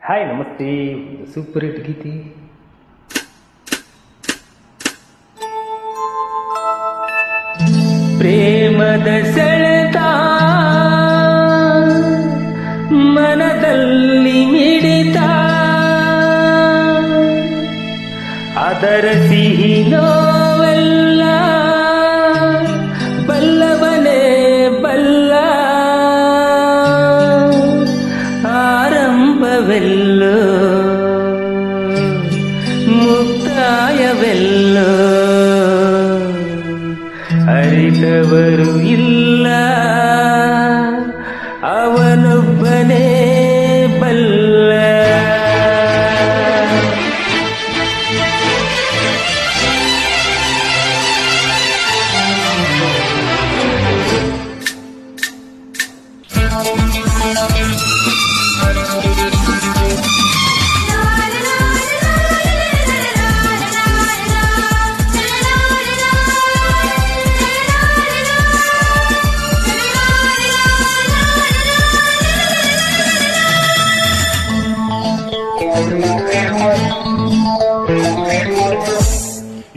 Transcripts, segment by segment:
Hi ನಮಸ್ತೆ. Super hit ಗೀತೆ. ಪ್ರೇಮದ ಸೆಳೆತ ಮನದಲ್ಲಿ ಮಿಡಿತ, ಅದರ ಸಿಹಿ ನೋವೆಲ್ಲ ಬಲ್ಲವನೇ ಬಲ್ಲ. ಆರಂಭವೆಲ್ಲೋ ಮುಕ್ತಾಯವೆಲ್ಲೋ ಅರಿತವರು ಇಲ್ಲ, ಅವನೊಬ್ಬನೇ ಬಲ್ಲ.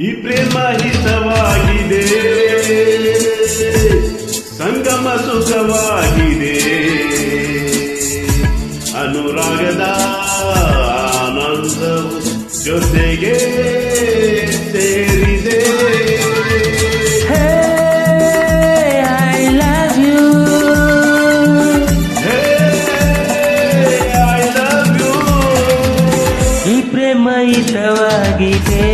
ಈ ಪ್ರೇಮ ಹಿತವಾಗಿದೆ, ಸಂಗಮ ಸುಖವಾಗಿದೆ, ಅನುರಾಗದ ಆನಂದವು ಜೊತೆಗೆ ಸೇರಿದೆ. ಹಿತವಾಗಿದೆ,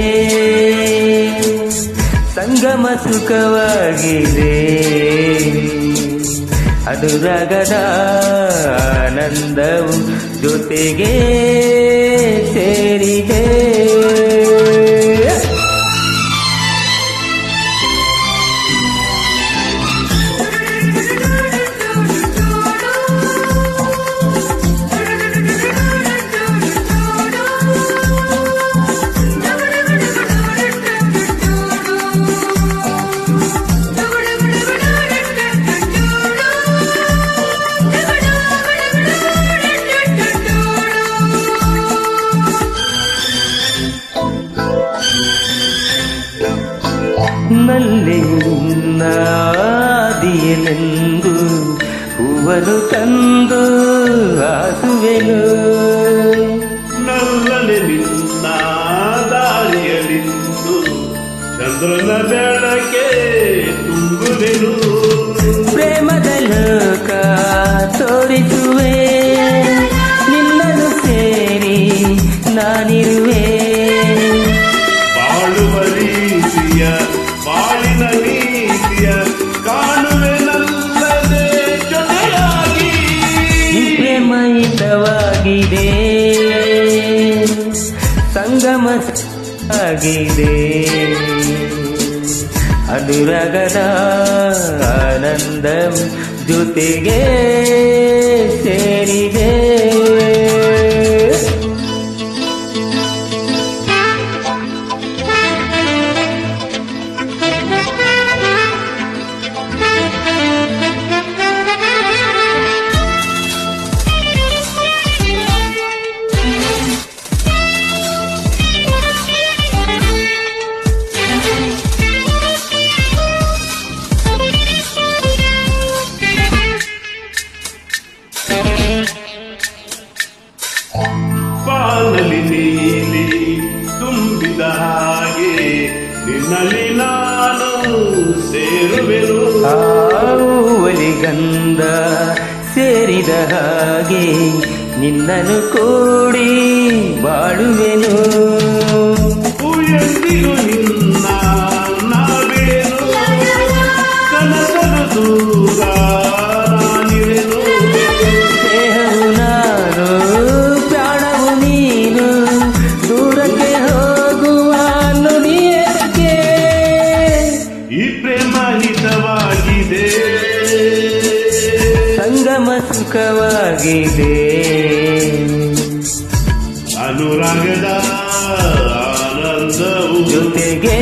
ಸಂಗಮ ಸುಖವಾಗಿದೆ, ಅನುರಾಗದ ಆನಂದವು ಜೊತೆಗೆ ಸೇರಿದೆ. ನಲ್ಲೆಯುನ್ನಾದಿಯಲೆಂದು ಹೂವನು ತಂದು ಆಸುವೆನು, ನಲ್ಲನೆ ನಿನ್ನ ದಾರಿಯಲಿಂದು ಚಂದ್ರನ ಬೆಳಕೆ ತುಂಬುವೆನು. ಪ್ರೇಮದ ಲೋಕ ತೋರಿಸುವೆ, ನಿನ್ನನ್ನು ಸೇರಿ ನಾನಿರುವೆ. ಬಾಳುವ ರೀತಿಯ ಬಾಳಿನ ನೀತಿಯ ಕಾಣುವೆ ನಲ್ಲದೆ ಜೊತೆಯಾಗಿ. ಪ್ರೇಮ ಹಿತವಾಗಿದೆ, ಸಂಗಮ ಆಗಿದೆ, ಅನುರಾಗದ ಆನಂದ ಜೊತೆಗೆ ಸೇರಿದೆ. ಪಾಲಲಿ ನೀಲಿ ತುಂಬಿದ ಹಾಗೆ ನಿನ್ನಲ್ಲಿ ನಾನು ಸೇರುವೆನು. ಹೂವಲಿ ಗಂಧ ಸೇರಿದ ಹಾಗೆ ನಿನ್ನನ್ನು ಕೂಡಿ ಬಾಳುವೆನು. ಎಂದಿಗೂ ನಿನ್ನ ನಾವಿಡೆನು, ಕನಸಲು ದೂರ ನಾನಿರೆನು. ದೇಹವು ನಾನು, ಪ್ರಾಣವು ನೀನು, ದೂರಕ್ಕೆ ಹೋಗುವ ನುಡಿಯಕ್ಕೆ. ಈ ಪ್ರೇಮ ಹಿತವಾಗಿದೆ, ಸಂಗಮ ಸುಖವಾಗಿದೆ, ಅನುರಾಗದ ಆನಂದವು ಜೊತೆಗೆ